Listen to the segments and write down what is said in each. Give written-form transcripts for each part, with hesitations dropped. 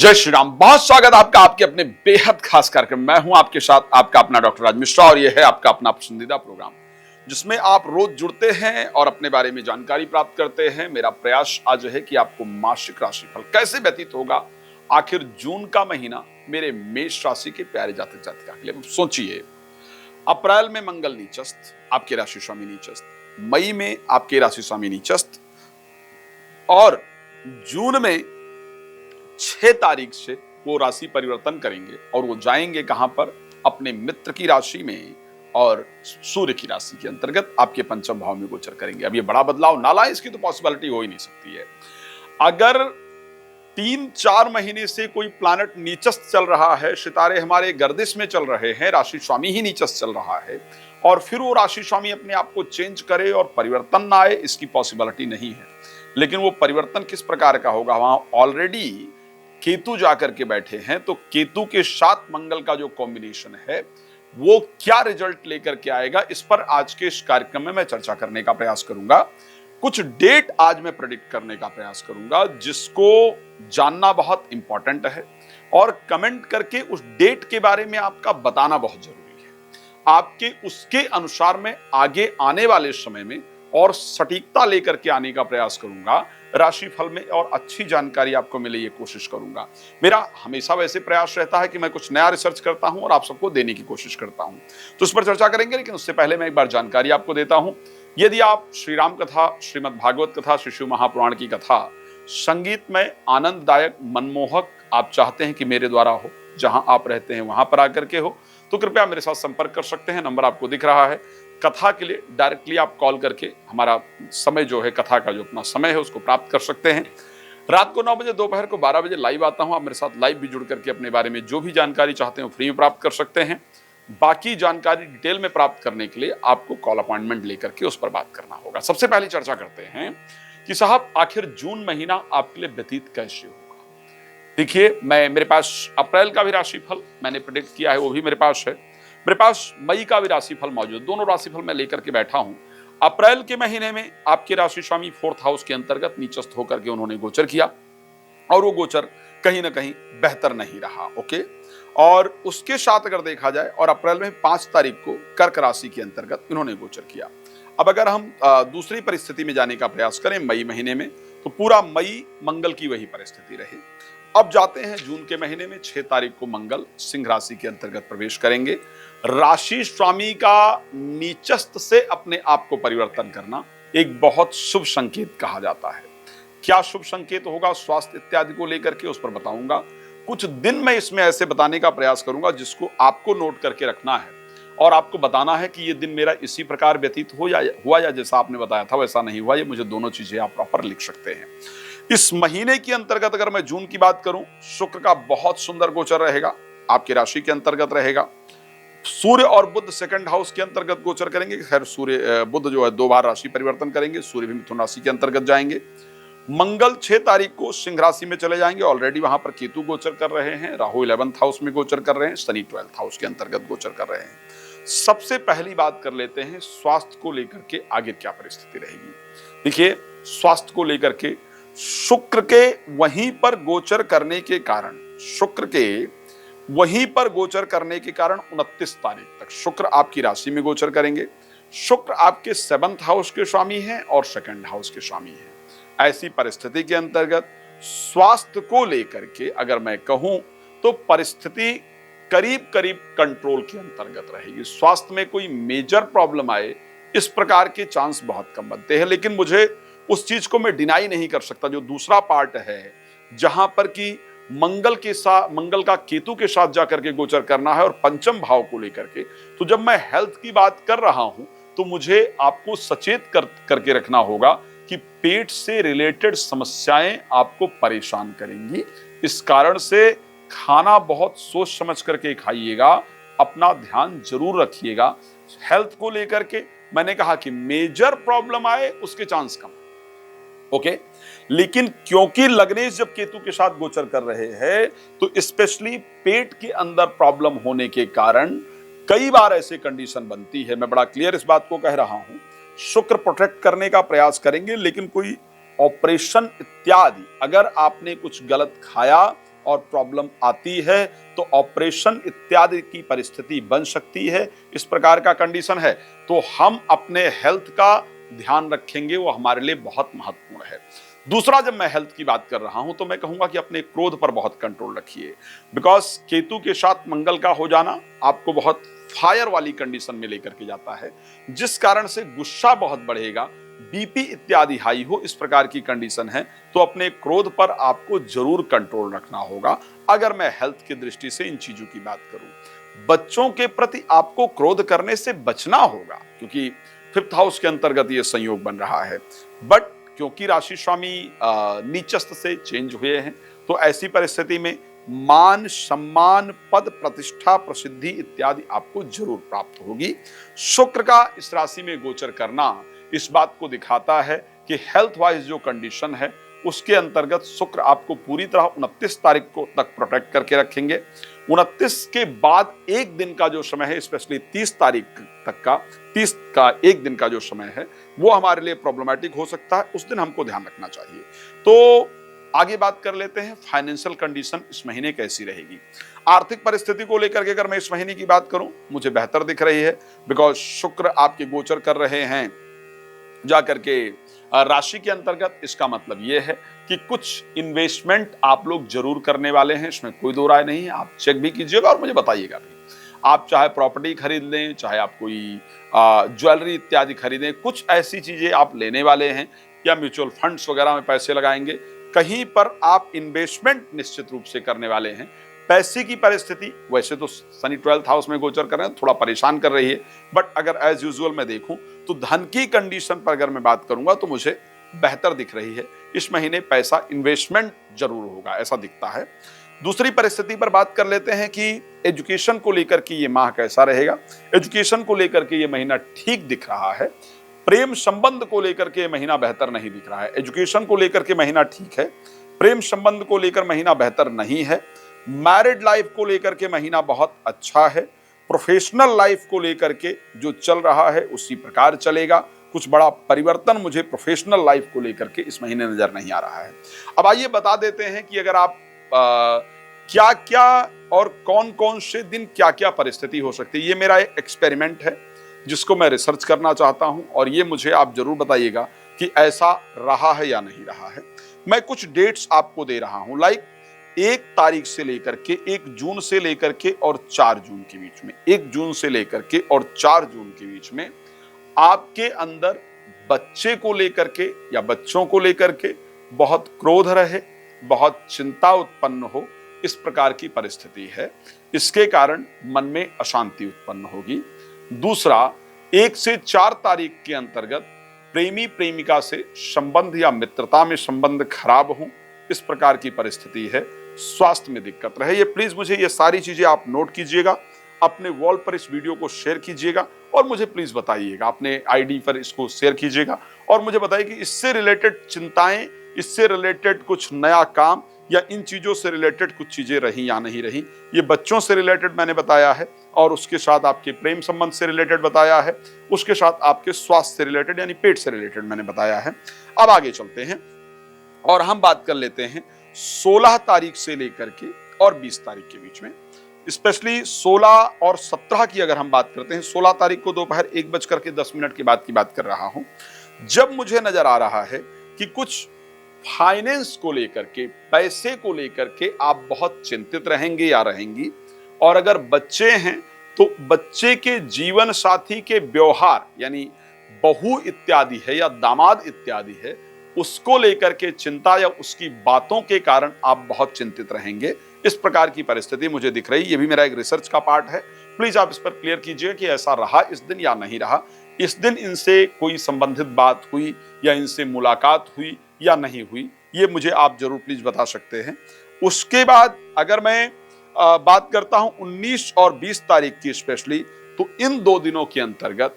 जय श्री राम। बहुत स्वागत आपका आपके अपने बेहद खास कार्यक्रम। मैं हूं आपके साथ आपका अपना डॉक्टर राज मिश्रा और यह है आपका अपना पसंदीदा प्रोग्राम जिसमें आप रोज जुड़ते हैं और अपने बारे में जानकारी प्राप्त करते हैं। मेरा प्रयास आज है कि आपको मासिक राशिफल कैसे व्यतीत होगा आखिर जून का महीना मेरे मेष राशि के प्यारे जातक जातिका के लिए। सोचिए, अप्रैल में मंगल नीचस्थ, आपके राशि स्वामी नीचस्थ, मई में आपके राशि स्वामी नीचस्थ और जून में 6 तारीख से वो राशि परिवर्तन करेंगे और वो जाएंगे कहां पर? अपने मित्र की राशि में और सूर्य की राशि के अंतर्गत आपके पंचम भाव में गोचर करेंगे। अब ये बड़ा बदलाव ना लाए, इसकी तो पॉसिबिलिटी हो ही नहीं सकती है। अगर 3-4 महीने से कोई प्लैनेट नीचस्थ चल रहा है, सितारे हमारे गर्दिश में चल रहे हैं, राशि स्वामी ही नीचस्थ चल रहा है और फिर वो राशि स्वामी अपने आप को चेंज करे और परिवर्तन ना आए, इसकी पॉसिबिलिटी नहीं है। लेकिन वो परिवर्तन किस प्रकार का होगा? वहां ऑलरेडी केतु जाकर के बैठे हैं, तो केतु के साथ मंगल का जो कॉम्बिनेशन है वो क्या रिजल्ट लेकर के आएगा, इस पर आज के इस कार्यक्रम में मैं चर्चा करने का प्रयास करूंगा। कुछ डेट आज मैं प्रेडिक्ट करने का प्रयास करूंगा जिसको जानना बहुत इंपॉर्टेंट है और कमेंट करके उस डेट के बारे में आपका बताना बहुत जरूरी है। आपके उसके अनुसार मैं आगे आने वाले समय में और सटीकता लेकर के आने का प्रयास करूंगा राशिफल में और अच्छी जानकारी आपको मिले ये कोशिश करूंगा। मेरा हमेशा वैसे प्रयास रहता है कि मैं कुछ नया रिसर्च करता हूं और आप सबको देने की कोशिश करता हूं, तो उस पर चर्चा करेंगे। लेकिन उससे पहले मैं एक बार जानकारी आपको देता हूं। यदि आप श्री राम कथा, श्रीमद् भागवत कथा, श्री शिव महापुराण की कथा संगीतमय, आनंददायक, मनमोहक आप चाहते हैं कि मेरे द्वारा हो, जहां आप रहते हैं वहां पर आकर के हो, तो कृपया मेरे साथ संपर्क कर सकते हैं। नंबर आपको दिख रहा है। कथा के लिए डायरेक्टली आप कॉल करके हमारा समय जो है, कथा का जो अपना समय है उसको प्राप्त कर सकते हैं। रात को 9 बजे, दोपहर को 12 बजे लाइव आता हूं। आप मेरे साथ लाइव भी जुड़ करके अपने बारे में जो भी जानकारी चाहते हैं वो फ्री में प्राप्त कर सकते हैं। बाकी जानकारी डिटेल में प्राप्त करने के लिए आपको कॉल अपॉइंटमेंट लेकर के उस पर बात करना होगा। सबसे पहले चर्चा करते हैं कि साहब आखिर जून महीना आपके लिए व्यतीत कैसे होगा। देखिए, मेरे पास अप्रैल का भी राशिफल मैंने प्रेडिक्ट किया है, वो भी मेरे पास है। मेरे पास मई का भी राशिफल मौजूद, दोनों राशिफल मैं लेकर के बैठा हूं। अप्रैल के महीने में आपके राशि स्वामी 4th हाउस के अंतर्गत नीचस्थ होकर के उन्होंने गोचर किया और वो गोचर कहीं ना कहीं बेहतर नहीं रहा। ओके, और उसके साथ अगर देखा जाए, और अप्रैल में 5 तारीख को कर्क राशि के अंतर्गत इन्होंने गोचर किया। अब अगर हम दूसरी परिस्थिति में जाने का प्रयास करें मई महीने में, तो पूरा मई मंगल की वही परिस्थिति रही। अब जाते हैं जून के महीने में। 6 तारीख को मंगल सिंह राशि के अंतर्गत प्रवेश करेंगे। राशि स्वामी का नीचस्थ से अपने आप को परिवर्तन करना एक बहुत शुभ संकेत कहा जाता है। क्या शुभ संकेत होगा स्वास्थ्य इत्यादि को लेकर के, उस पर बताऊंगा। कुछ दिन मैं इसमें ऐसे बताने का प्रयास करूंगा जिसको आपको नोट करके रखना है और आपको बताना है कि ये दिन मेरा इसी प्रकार व्यतीत हुआ या जैसा आपने बताया था वैसा नहीं हुआ। ये मुझे दोनों चीजें आप प्रॉपर लिख सकते हैं। इस महीने के अंतर्गत अगर मैं जून की बात करूं, शुक्र का बहुत सुंदर गोचर रहेगा, आपकी राशि के अंतर्गत रहेगा। सूर्य और बुध 2nd हाउस के अंतर्गत गोचर करेंगे। खैर, बुध जो है 2 बार राशि परिवर्तन करेंगे, सूर्य भी मिथुन राशि के अंतर्गत जाएंगे। मंगल 6 तारीख को सिंह राशि में चले जाएंगे। ऑलरेडी वहां पर केतु गोचर कर रहे हैं, राहु 11th हाउस में गोचर कर रहे हैं, शनि 12th हाउस के अंतर्गत गोचर कर रहे हैं। सबसे पहली बात कर लेते हैं स्वास्थ्य को लेकर के आगे क्या परिस्थिति रहेगी। देखिए, स्वास्थ्य को लेकर के शुक्र के वहीं पर गोचर करने के कारण, 29 तारीख तक शुक्र आपकी राशि में गोचर करेंगे। शुक्र आपके 7th हाउस के स्वामी हैं और 2nd हाउस के स्वामी हैं। ऐसी परिस्थिति के अंतर्गत स्वास्थ्य को लेकर के अगर मैं कहूं तो परिस्थिति करीब करीब कंट्रोल के अंतर्गत रहेगी। स्वास्थ्य में कोई मेजर प्रॉब्लम आए इस प्रकार के चांस बहुत कम बनते हैं। लेकिन मुझे उस चीज को मैं डिनाई नहीं कर सकता, जो दूसरा पार्ट है जहां पर कि मंगल का केतु के साथ जाकर के गोचर करना है और पंचम भाव को लेकर के। तो जब मैं हेल्थ की बात कर रहा हूं तो मुझे आपको सचेत करके रखना होगा कि पेट से रिलेटेड समस्याएं आपको परेशान करेंगी। इस कारण से खाना बहुत सोच समझ करके खाइएगा, अपना ध्यान जरूर रखिएगा। हेल्थ को लेकर के मैंने कहा कि मेजर प्रॉब्लम आए उसके चांस कम। ओके, लेकिन क्योंकि लग्नेश जब केतु के साथ गोचर कर रहे हैं तो स्पेशली पेट के अंदर प्रॉब्लम होने के कारण कई बार ऐसे कंडीशन बनती है। मैं बड़ा क्लियर इस बात को कह रहा हूं। शुक्र प्रोटेक्ट करने का प्रयास करेंगे, लेकिन कोई ऑपरेशन इत्यादि अगर आपने कुछ गलत खाया और प्रॉब्लम आती है तो ऑपरेशन इत्यादि की परिस्थिति बन सकती है, इस प्रकार का कंडीशन है, तो हम अपने हेल्थ का ध्यान रखेंगे, वो हमारे लिए बहुत महत्वपूर्ण है। दूसरा, जब मैं हेल्थ की बात कर रहा हूं तो मैं कहूंगा कि अपने क्रोध पर बहुत कंट्रोल रखिए, बिकॉज केतु के साथ मंगल का हो जाना आपको बहुत फायर वाली कंडीशन में लेकर के जाता है, जिस कारण से गुस्सा बहुत बढ़ेगा, बीपी इत्यादि हाई हो, इस प्रकार की कंडीशन है। तो अपने क्रोध पर आपको जरूर कंट्रोल रखना होगा अगर मैं हेल्थ की दृष्टि से इन चीजों की बात करूं। बच्चों के प्रति आपको क्रोध करने से बचना होगा, क्योंकि 5th हाउस के अंतर्गत यह संयोग बन रहा है, बट क्योंकि राशि स्वामी नीचस्थ से चेंज हुए हैं, तो ऐसी परिस्थिति में मान सम्मान पद प्रतिष्ठा प्रसिद्धि इत्यादि आपको जरूर प्राप्त होगी। शुक्र का इस राशि में गोचर करना इस बात को दिखाता है कि हेल्थ वाइज जो कंडीशन है उसके अंतर्गत शुक्र आपको पूरी तरह 29 तारीख को तक प्रोटेक्ट करके रखेंगे। 29 के बाद एक दिन का जो समय है, स्पेशली 30 तारीख तक का, 30 का एक दिन का जो समय है वो हमारे लिए प्रॉब्लमैटिक हो सकता है, उस दिन हमको ध्यान रखना चाहिए। तो आगे बात कर लेते हैं, फाइनेंशियल कंडीशन इस महीने कैसी रहेगी। आर्थिक परिस्थिति को लेकर के अगर मैं इस महीने की बात करूं, मुझे बेहतर दिख रही है, बिकॉज शुक्र आपके गोचर कर रहे हैं जाकर के राशि के अंतर्गत। इसका मतलब यह है कि कुछ इन्वेस्टमेंट आप लोग जरूर करने वाले हैं, इसमें कोई दो राय नहीं है। आप चेक भी कीजिएगा और मुझे बताइएगा भी। आप चाहे प्रॉपर्टी खरीद लें, चाहे आप कोई ज्वेलरी इत्यादि खरीदें, कुछ ऐसी चीजें आप लेने वाले हैं, या म्यूचुअल फंड्स वगैरह में पैसे लगाएंगे, कहीं पर आप इन्वेस्टमेंट निश्चित रूप से करने वाले हैं। पैसे की परिस्थिति वैसे तो शनि 12th हाउस में गोचर कर रहे हैं, थोड़ा परेशान कर रही है, बट अगर एज यूजुअल मैं देखूं तो धन की कंडीशन पर अगर मैं बात करूंगा तो मुझे बेहतर दिख रही है। इस महीने पैसा इन्वेस्टमेंट जरूर होगा, ऐसा दिखता है। दूसरी परिस्थिति पर बात कर लेते हैं कि एजुकेशन को लेकर के ये माह कैसा रहेगा। एजुकेशन को लेकर के ये महीना ठीक दिख रहा है। प्रेम संबंध को लेकर के महीना बेहतर नहीं दिख रहा है। एजुकेशन को लेकर के महीना ठीक है, प्रेम संबंध को लेकर महीना बेहतर नहीं है। मैरिड लाइफ को लेकर के महीना बहुत अच्छा है। प्रोफेशनल लाइफ को लेकर के जो चल रहा है उसी प्रकार चलेगा। कुछ बड़ा परिवर्तन मुझे प्रोफेशनल लाइफ को लेकर के इस महीने नजर नहीं आ रहा है। अब आइए बता देते हैं कि अगर आप क्या क्या और कौन कौन से दिन क्या क्या परिस्थिति हो सकती है। ये मेरा एक एक्सपेरिमेंट है जिसको मैं रिसर्च करना चाहता हूं, और ये मुझे आप जरूर बताइएगा कि ऐसा रहा है या नहीं रहा है। मैं कुछ डेट्स आपको दे रहा हूं, लाइक 1 तारीख से लेकर के 1 जून से लेकर के और 4 जून के बीच में, 1 जून से लेकर के और 4 जून के बीच में आपके अंदर बच्चे को लेकर के या बच्चों को लेकर के बहुत क्रोध रहे, बहुत चिंता उत्पन्न हो, इस प्रकार की परिस्थिति है। इसके कारण मन में अशांति उत्पन्न होगी। दूसरा, 1 से 4 तारीख के अंतर्गत प्रेमी प्रेमिका से संबंध या मित्रता में संबंध खराब हो, इस प्रकार की परिस्थिति है। स्वास्थ्य में दिक्कत रहे, ये प्लीज मुझे ये सारी चीजें आप नोट कीजिएगा, अपने वॉल पर इस वीडियो को शेयर कीजिएगा और मुझे प्लीज बताइएगा, अपने आईडी पर इसको शेयर कीजिएगा और मुझे बताइए कि इससे रिलेटेड चिंताएं, इससे रिलेटेड कुछ नया काम या इन चीजों से रिलेटेड कुछ चीजें रही या नहीं रही। ये बच्चों से रिलेटेड मैंने बताया है, और उसके साथ आपके प्रेम संबंध से रिलेटेड बताया है, उसके साथ आपके स्वास्थ्य से रिलेटेड यानी पेट से रिलेटेड मैंने बताया है। अब आगे चलते हैं और हम बात कर लेते हैं 16 तारीख से लेकर के और 20 तारीख के बीच में। स्पेशली 16 और 17 की अगर हम बात करते हैं, 16 तारीख को दोपहर 1:10 के बाद की बात कर रहा हूं, जब मुझे नजर आ रहा है कि कुछ फाइनेंस को लेकर के, पैसे को लेकर के आप बहुत चिंतित रहेंगे या रहेंगी। और अगर बच्चे हैं तो बच्चे के जीवन साथी के व्यवहार यानी बहू इत्यादि है या दामाद इत्यादि है, उसको लेकर के चिंता या उसकी बातों के कारण आप बहुत चिंतित रहेंगे। इस प्रकार की परिस्थिति मुझे दिख रही। ये भी मेरा एक रिसर्च का पार्ट है, प्लीज आप इस पर क्लियर कीजिए कि ऐसा रहा इस दिन या नहीं रहा। इस दिन इनसे कोई संबंधित बात हुई या इनसे मुलाकात हुई या नहीं हुई, ये मुझे आप जरूर प्लीज बता सकते हैं। उसके बाद अगर मैं बात करता हूं 19 और 20 तारीख की स्पेशली, तो इन 2 दिनों के अंतर्गत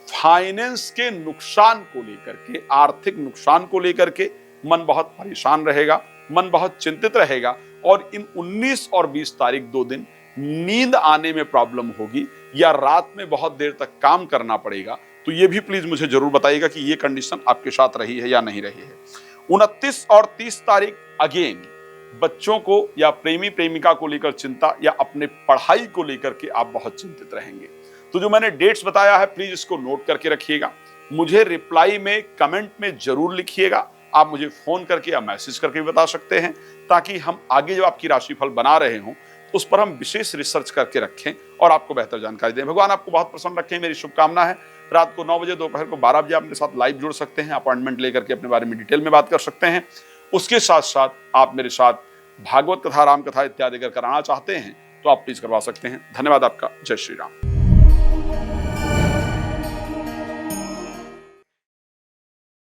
फाइनेंस के नुकसान को लेकर के, आर्थिक नुकसान को लेकर के मन बहुत परेशान रहेगा, मन बहुत चिंतित रहेगा। और इन 19 और 20 तारीख 2 दिन नींद आने में प्रॉब्लम होगी या रात में बहुत देर तक काम करना पड़ेगा। तो ये भी प्लीज मुझे जरूर बताइएगा कि ये कंडीशन आपके साथ रही है या नहीं रही है। 29 और 30 तारीख अगेन बच्चों को या प्रेमी प्रेमिका को लेकर चिंता या अपने पढ़ाई को लेकर के आप बहुत चिंतित रहेंगे। तो जो मैंने डेट्स बताया है प्लीज इसको नोट करके रखिएगा। मुझे रिप्लाई में कमेंट में जरूर लिखिएगा। आप मुझे फोन करके या मैसेज करके भी बता सकते हैं, ताकि हम आगे जो आपकी राशिफल बना रहे हों उस पर हम विशेष रिसर्च करके रखें और आपको बेहतर जानकारी दें। भगवान आपको बहुत प्रसन्न रखें, मेरी शुभकामना है। रात को 9 बजे, दोपहर को 12 बजे आप मेरे साथ लाइव जुड़ सकते हैं, अपॉइंटमेंट लेकर के अपने बारे में डिटेल में बात कर सकते हैं। उसके साथ साथ आप मेरे साथ भागवत कथा, राम कथा इत्यादि अगर कराना चाहते हैं तो आप प्लीज करवा सकते हैं। धन्यवाद आपका। जय श्री राम।